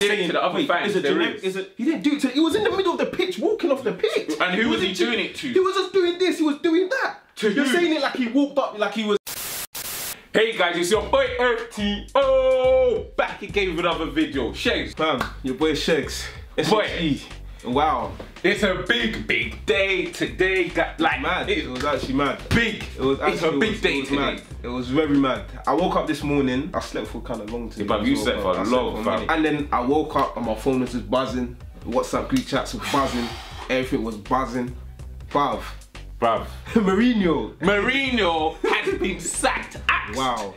saying to the other fans, he didn't do it to, he was in the middle of the pitch, walking off the pitch. And who was he doing it to? He was just doing this, he was doing that. You're saying it like he walked up, like he was... Hey guys, it's your boy FT. Back again with another video. Shags. Fam, your boy Shags. Boy. Wow. It's a big day today. Mad. It was actually mad. Big. It was actually, it's a big day today. Mad. It was very mad. I woke up this morning. I slept for kind of long today. But you slept for a long time. And then I woke up and my phone was just buzzing. WhatsApp group chats were buzzing. Everything was buzzing. Bruv. Mourinho has been sacked. Axed. Wow.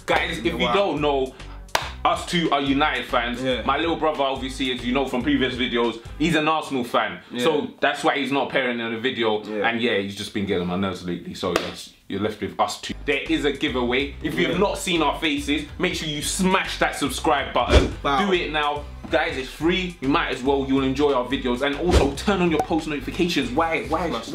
Guys, if you don't know, us two are United fans. Yeah. My little brother, obviously, as you know from previous videos, he's an Arsenal fan. Yeah. So that's why he's not appearing in the video. Yeah. And yeah, he's just been getting on my nerves lately. So you're left with us two. There is a giveaway. If you have not seen our faces, make sure you smash that subscribe button. Wow. Do it now. Guys, it's free. You might as well. You'll enjoy our videos. And also turn on your post notifications. Why? Because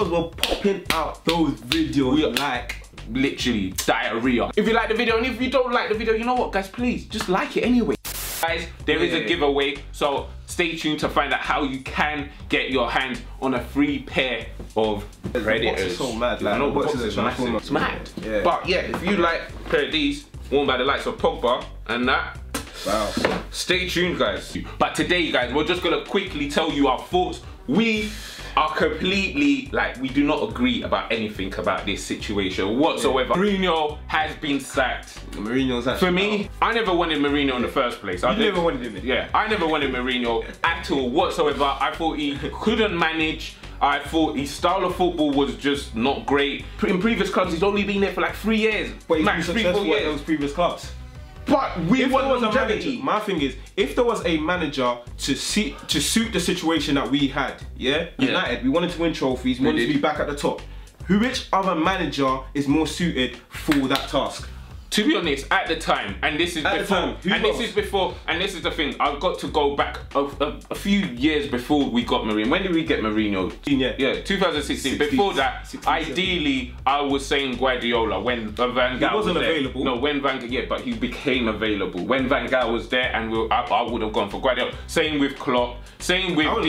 we're popping out those videos like... literally diarrhea. If you like the video, and if you don't like the video, you know what guys, please just like it anyway. Guys, there is a giveaway, so stay tuned to find out how you can get your hands on a free pair of Predators. It's so mad, like, the box is massive. It's mad. Yeah. But yeah, if you like a pair of these worn by the likes of Pogba and that, wow, stay tuned guys. But today guys, we're just gonna quickly tell you our thoughts. We are completely, we do not agree about anything about this situation whatsoever. Mourinho has been sacked. Mourinho's actually... For me, I never wanted Mourinho in the first place. You never wanted him? Yeah, I never wanted Mourinho at all whatsoever. I thought he couldn't manage. I thought his style of football was just not great. In previous clubs, he's only been there for like 3 years. But he's been successful at those previous clubs. But if there was a manager, my thing is, if there was a manager to suit the situation that we had, United, we wanted to win trophies, we wanted to be back at the top. Which other manager is more suited for that task? To be honest, at the time, and this is before, and this is the thing, I've got to go back a few years before we got Mourinho. When did we get Mourinho? Yeah, 2016. Before that, ideally, I was saying Guardiola when Van Gaal wasn't available. No, when Van Gaal, but he became available. When Van Gaal was there, and I would have gone for Guardiola. Same with Klopp. Same with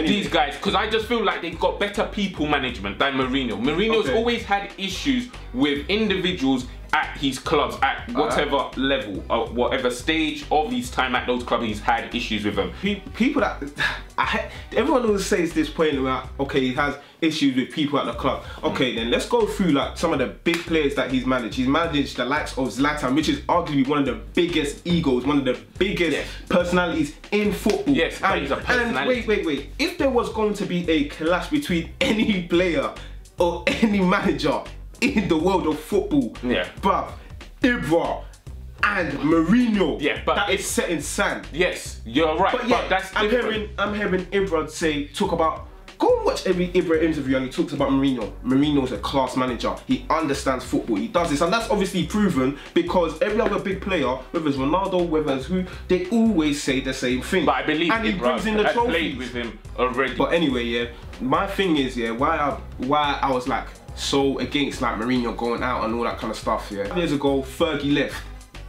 these guys, because I just feel like they've got better people management than Mourinho. Mourinho's always had issues with individuals at his clubs, at whatever level, or whatever stage of his time at those clubs, he's had issues with them. People that, everyone always says this point about, okay, he has issues with people at the club. Okay, then let's go through like some of the big players that he's managed. He's managed the likes of Zlatan, which is arguably one of the biggest egos, one of the biggest personalities in football. Yes, and he's a personality. And wait. If there was going to be a clash between any player or any manager in the world of football, bruv, Ibra and Mourinho, but that is set in sand. Yes, you're right. But that's different. I'm hearing Ibra talk about. Go and watch every Ibra interview and he talks about Mourinho. Mourinho's a class manager. He understands football. He does this, and that's obviously proven because every other big player, whether it's Ronaldo, whether it's who, they always say the same thing. But I believe and he brings in the trophies. Played with him already. But anyway, my thing is, why I was like so against like Mourinho going out and all that kind of stuff. 5 years ago, Fergie left.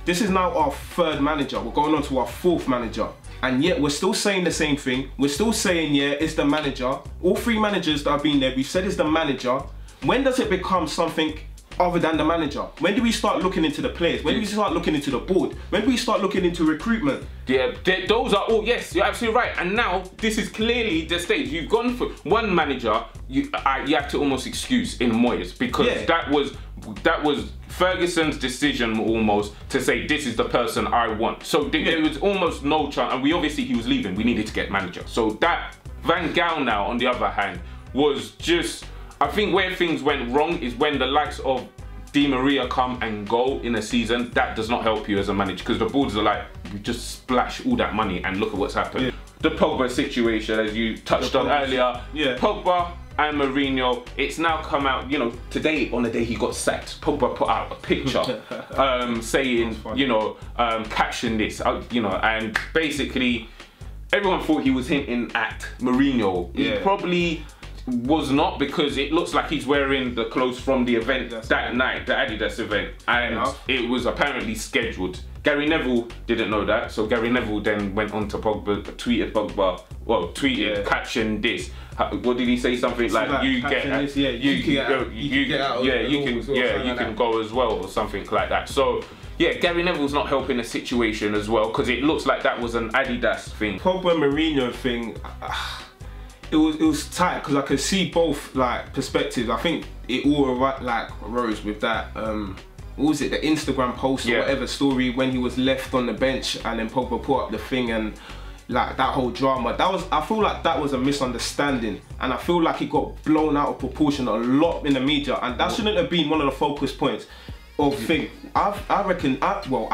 This is now our 3rd manager. We're going on to our 4th manager. And yet we're still saying the same thing. We're still saying, it's the manager. All 3 managers that have been there, we've said it's the manager. When does it become something other than the manager? When do we start looking into the players? When do we start looking into the board? When do we start looking into recruitment? Yeah, those are all, yes, you're absolutely right. And now, this is clearly the stage. You've gone for one manager, you have to almost excuse in Moyes, because that was Ferguson's decision almost to say, this is the person I want. So there was almost no chance, and he was leaving, we needed to get manager. So that Van Gaal now, on the other hand, was just, I think where things went wrong is when the likes of Di Maria come and go in a season. That does not help you as a manager, because the boards are like, you just splash all that money and look at what's happened. The Pogba situation, as you touched on earlier, Pogba and Mourinho, it's now come out, today, on the day he got sacked, Pogba put out a picture saying, caption this, and basically everyone thought he was hinting at Mourinho. He probably was not, because it looks like he's wearing the clothes from the event that night, the Adidas event, and it was apparently scheduled Gary Neville didn't know that, so Gary Neville then went on to Pogba, tweeted, caption this. What did he say? Something like you can go as well, or something like that. So yeah, Gary Neville's not helping the situation as well, because it looks like that was an Adidas thing. Pogba Mourinho thing, it was tight because I could see both like perspectives. I think it all like arose with that. What was it? The Instagram post or whatever story when he was left on the bench and then Pogba put up the thing and like that whole drama. I feel like that was a misunderstanding, and I feel like it got blown out of proportion a lot in the media, and that shouldn't have been one of the focus points of thing. I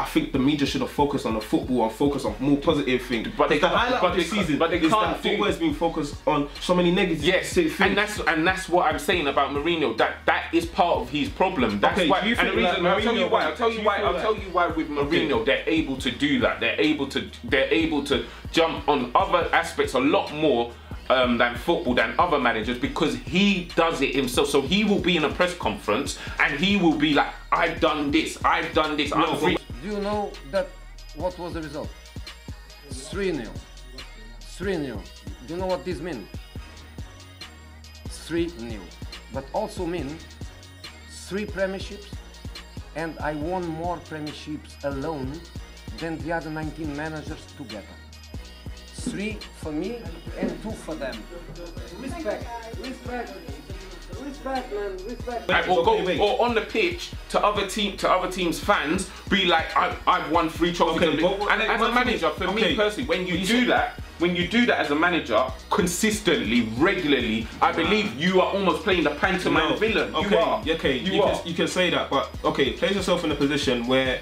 think the media should have focused on the football and focused on more positive things. But the highlight of the season is that football has been focused on so many negative things. And that's what I'm saying about Mourinho. That is part of his problem. That's why. And the reason I'll tell you why with Mourinho they're able to do that. They're able to jump on other aspects a lot more than football, than other managers, because he does it himself. So he will be in a press conference and he will be like, I've done this. Do you know that what was the result? 3-0. 3-0. Do you know what this means? 3-0. But also mean 3 premierships, and I won more premierships alone than the other 19 managers together. 3 for me and 2 for them. Respect, man, respect. Or on the pitch to other teams' fans, be like, I've won 3 trophies. And as a manager, for me personally, when you do that as a manager consistently, regularly, I believe you are almost playing the pantomime villain. You can say that, but place yourself in a position where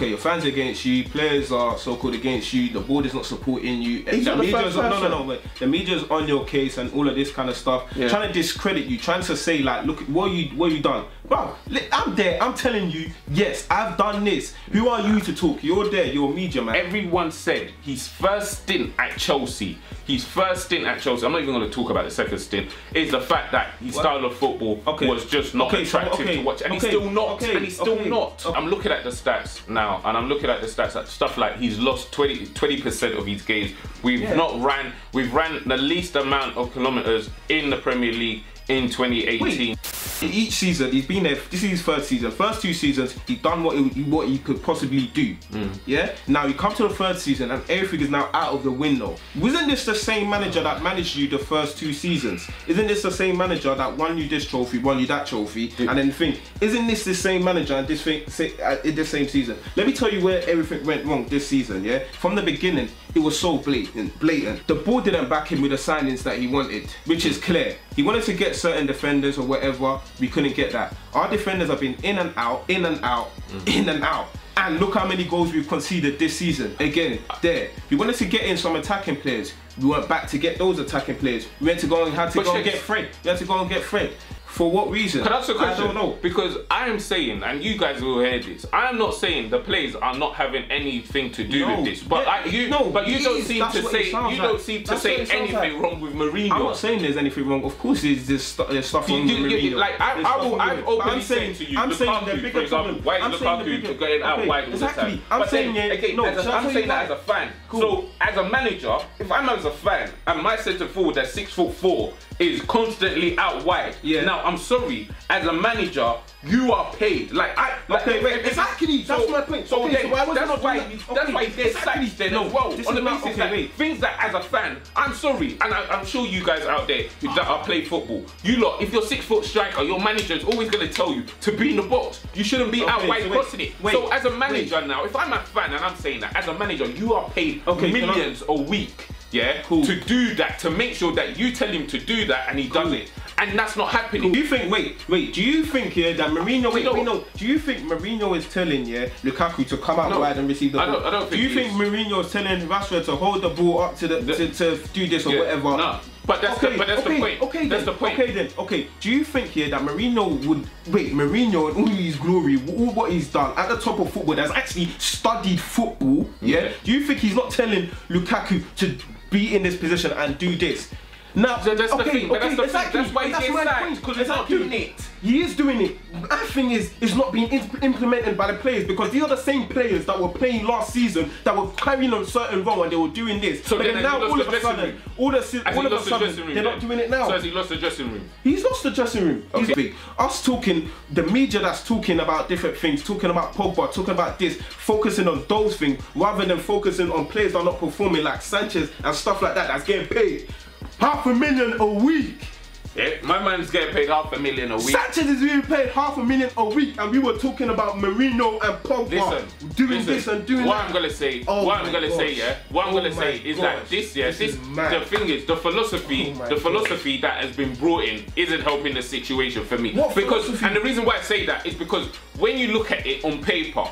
your fans are against you, players are so-called against you, the board is not supporting you. The media's on your case and all of this kind of stuff, trying to discredit you, trying to say like, look, what you done? Bro, I'm there, I'm telling you, yes, I've done this. Who are you to talk? You're there, you're a media man. Everyone said his first stint at Chelsea, I'm not even going to talk about the second stint, is the fact that his style of football was just not attractive to watch. And he's still not. I'm looking at the stats now, and I'm looking at the stats at stuff like he's lost 20% of his games. We've ran the least amount of kilometers in the Premier League in 2018. Each season he's been there. This is his first season. First 2 seasons he's done what he could possibly do. Yeah. Now you come to the third season and everything is now out of the window. Wasn't this the same manager that managed you the first 2 seasons? Isn't this the same manager that won you this trophy, won you that trophy, and then think? Isn't this the same manager and this thing in the same season? Let me tell you where everything went wrong this season. Yeah. From the beginning it was so blatant. The board didn't back him with the signings that he wanted, which is clear. He wanted to get certain defenders or whatever. We couldn't get that. Our defenders have been in and out, in and out, in and out. And look how many goals we've conceded this season. Again, there. We wanted to get in some attacking players. We went back to get those attacking players. We had to go and get Fred. We had to go and get Fred. For what reason? Can I ask a question? I don't know. Because I am saying, and you guys will hear this, I am not saying the players are not having anything to do with this. But you don't seem to say anything wrong with Mourinho. I'm not saying there's anything wrong. Of course there's stuff wrong with Mourinho. Like I've openly saying to you, Lukaku, for example, why is Lukaku going out wide all the time? I'm saying that as a fan. So as a manager, if I'm as a fan and my centre forward that's 6'4" is constantly out wide. Now I'm sorry, as a manager, you are paid. Exactly. That's my point. So that's why there's sacked then as well. On the basis that things that as a fan, I'm sorry, and I'm sure you guys out there that play football, you lot, if you're 6 foot striker, your manager is always going to tell you to be in the box. You shouldn't be out wide crossing it. So as a manager now, if I'm a fan and I'm saying that, as a manager, you are paid millions a week. To do that, to make sure that you tell him to do that and he does it. And that's not happening. Do you think, do you think that Mourinho, do you think Mourinho is telling Lukaku to come out wide and receive the ball? I don't think do you think Mourinho is telling Rashford to hold the ball up to to do this or whatever? No. But that's the point. That's the point. Okay. Do you think that Mourinho would Mourinho and all his glory, all what he's done at the top of football, that's actually studied football? Do you think he's not telling Lukaku to be in this position and do this? Now, that's the thing. That's why he gets sacked, because he's not doing it. He is doing it. My thing is, it's not being implemented by the players, because these are the same players that were playing last season that were carrying on certain role and they were doing this. So but then now all of a sudden, they're not doing it now. So has he lost the dressing room? He's lost the dressing room. Okay. He's big. Us talking, the media that's talking about different things, talking about Pogba, talking about this, focusing on those things rather than focusing on players that are not performing like Sanchez and stuff like that that's getting paid $500,000 a week. Yeah, my man's getting paid $500,000 a week. Sanchez is being paid $500,000 a week, and we were talking about Mourinho and Pogba doing this and doing what that. I'm gonna say, what I'm gonna say is that the thing is, the philosophy that has been brought in isn't helping the situation for me. And the reason why I say that is because when you look at it on paper,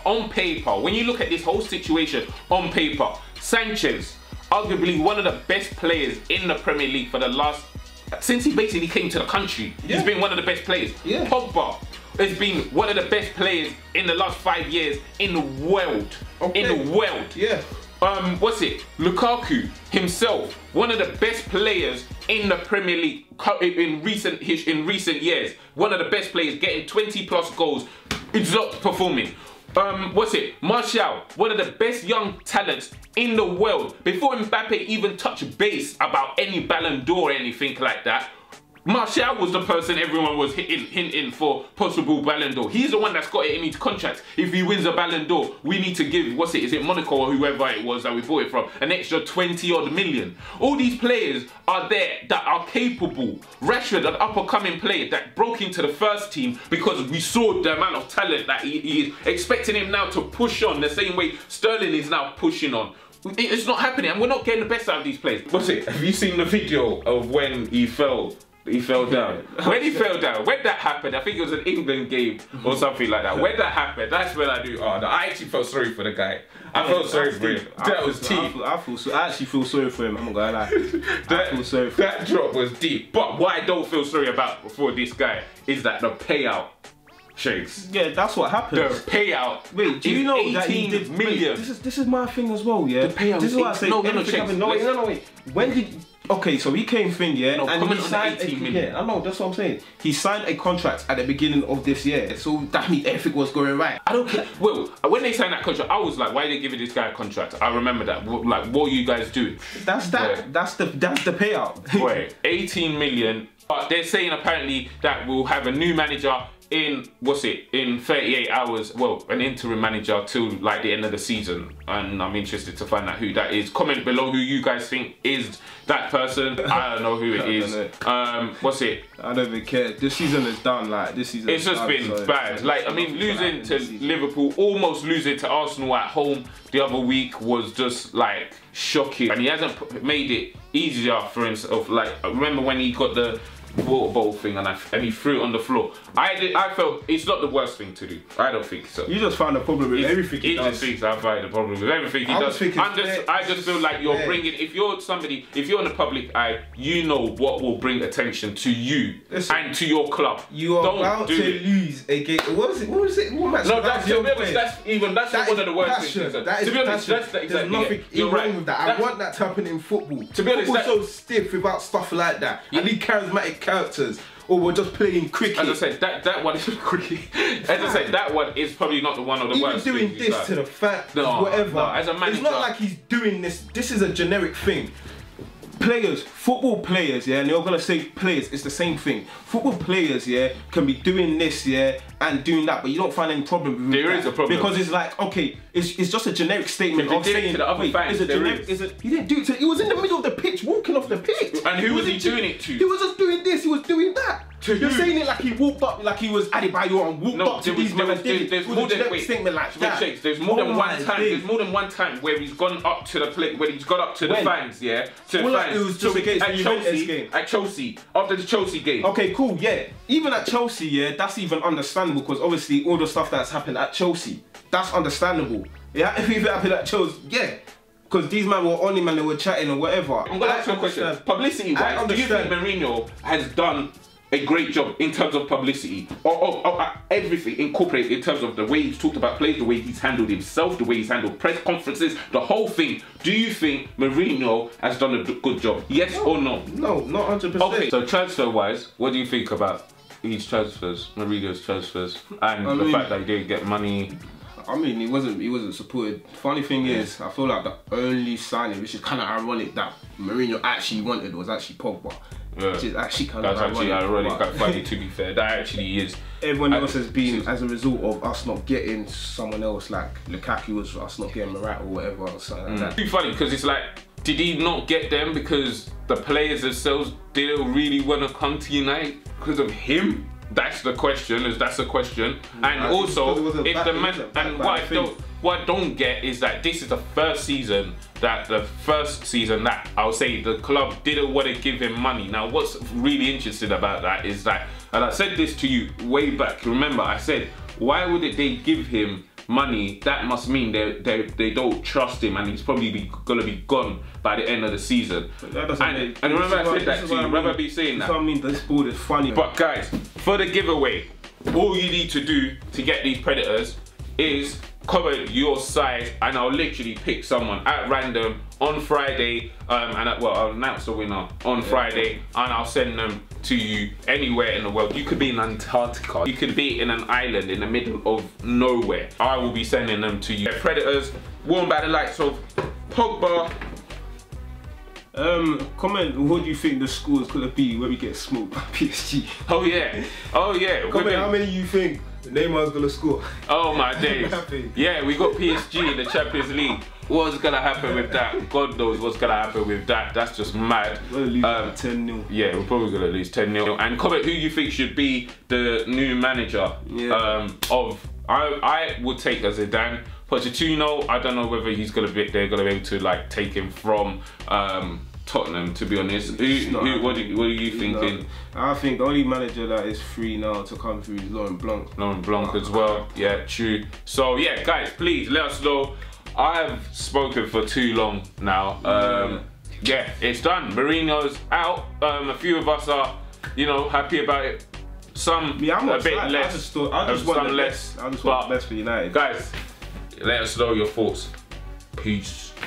when you look at this whole situation on paper, Sanchez, arguably one of the best players in the Premier League for the last, since he basically came to the country, he's been one of the best players. Yeah. Pogba has been one of the best players in the last 5 years in the world. Okay. In the world. Yeah. Lukaku himself, one of the best players in the Premier League in recent years. One of the best players, getting 20+ goals. It's not performing. Martial, one of the best young talents in the world. Before Mbappe even touched base about any Ballon d'Or or anything like that, Martial was the person everyone was hinting for possible Ballon d'Or. He's the one that's got it in his contract. If he wins a Ballon d'Or, we need to give, is it Monaco or whoever it was that we bought it from, an extra 20-odd million. All these players are there that are capable. Rashford, an up-and-coming player that broke into the first team because we saw the amount of talent that he is. Expecting him now to push on the same way Sterling is now pushing on. It's not happening, and we're not getting the best out of these players. Have you seen the video of when he fell? He fell down. When he fell down, when that happened, I think it was an England game or something like that. When that happened, that's when I knew, oh no, I actually felt sorry for the guy. I felt sorry for him. That was deep. I actually feel sorry for him, I'm not gonna lie. I feel sorry for him. That drop was deep. But what I don't feel sorry about for this guy is that the payout, Shakes. Yeah, that's what happened. The payout. Wait, do you know that he did million? This is my thing as well, yeah. The payout. This is what I say. No, wait. When did? Okay, so he came thing, yeah, no, and he signed 18 million. Yeah, I know, that's what I'm saying. He signed a contract at the beginning of this year, so that means everything was going right. I don't care. Well, when they signed that contract, I was like, why are they giving this guy a contract? I remember that. Like, what are you guys doing? That's that. That's the payout. Wait, 18 million. But they're saying apparently that we'll have a new manager in, in 38 hours, well, an interim manager till like the end of the season, and I'm interested to find out who that is. Comment below who you guys think is that person. I don't know who it is. I don't even care. This season is done. Like, this season it's just been bad. Like, I mean, losing to Liverpool, almost losing to Arsenal at home the other week was just like shocking, and he hasn't made it easier for himself. Like, I remember when he got the water bowl thing and he threw it on the floor. I felt it's not the worst thing to do. I don't think so. You just found a problem with everything he does. He just thinks I find a problem with everything he does. I just feel like you're bringing, if you're in the public eye, you know what will bring attention to you and to your club. You are about to lose a game. What was it? What match? No, that's one of the worst things. To be honest, there's nothing wrong with that. I want that to happen in football. To be honest, football's so stiff without stuff like that. I need charismatic characters, or we're just playing cricket. As I said, that one is cricket. As I said, that one is probably not one of the worst. Even doing this to the fans, whatever. No, as a manager, it's not like he's doing this. This is a generic thing. Players, football players, yeah, and you're gonna say players, it's the same thing. Football players, yeah, can be doing this, yeah, and doing that, but you don't find any problem with that. There is a problem. Because it's like, okay, it's just a generic statement of saying, to the other fans, he didn't do it to, he was in the middle of the pitch, walking off the pitch. And who was he doing it to? He was just doing this, he was doing that. You're saying it like he walked up, like he was Adebayo and walked up to these men and did it. There's more than statement like that. There's more than one time. There's more than one time where he's gone up to the plate, where he's gone up to the fans, yeah, to the fans. It was just against the Juventus game. At Chelsea, after the Chelsea game. Okay, cool, yeah. Even at Chelsea, yeah, that's even understandable because obviously all the stuff that's happened at Chelsea, that's understandable. Yeah, if it happened at Chelsea, yeah. Because these men were only they were chatting or whatever. I'm gonna ask you a question. Publicity wise, do you think Mourinho has done a great job in terms of publicity, or everything incorporated in terms of the way he's talked about players, the way he's handled himself, the way he's handled press conferences, the whole thing? Do you think Mourinho has done a good job? Yes or no? No, not 100%. Okay, so transfer wise, what do you think about his transfers, Mourinho's transfers, and the fact that he didn't get money. I mean, he wasn't supported. Funny thing is, I feel like the only signing, which is kind of ironic, that Mourinho actually wanted was actually Pogba. Yeah. Which is actually kind of ironic. That's actually ironic, quite funny, to be fair. That actually is. Everyone else has been as a result of us not getting someone else, like Lukaku was us not getting Morata or whatever, or something like that. It's funny because it's like, did he not get them because the players themselves didn't really want to come to United because of him? That's the question. That's the question. And also, if the man, and what I don't get is that this is the first season that I'll say the club didn't want to give him money. Now, what's really interesting about that is that, and I said this to you way back. Remember, I said, why would they give him money? That must mean they don't trust him, and he's probably gonna be gone by the end of the season. And remember, I said that to you. Remember me saying that. I mean, this board is funny. But guys, for the giveaway, all you need to do to get these Predators is comment your side, and I'll literally pick someone at random on Friday, I'll announce the winner on Friday, and I'll send them to you anywhere in the world. You could be in Antarctica, you could be in an island in the middle of nowhere. I will be sending them to you. Predators, worn by the likes of Pogba. Comment, what do you think the score is gonna be when we get smoked by PSG? Oh yeah, oh yeah. Comment how many you think Neymar's gonna score. Oh my days. Yeah, we got PSG in the Champions League. What's gonna happen with that? God knows what's gonna happen with that. That's just mad. We're gonna lose 10-0. Yeah, we're probably gonna lose 10-0. And comment who you think should be the new manager I would take Zidane. Pochettino, I don't know whether they're gonna be able to like take him from Tottenham, to be honest. What are you thinking? I think the only manager that is free now to come through is Laurent Blanc. Laurent Blanc as well, yeah, true. So yeah, guys, please let us know. I've spoken for too long now. Yeah, it's done. Mourinho's out. A few of us are, happy about it. Some a bit less. I just want the best for United. Guys, let us know your thoughts. Peace.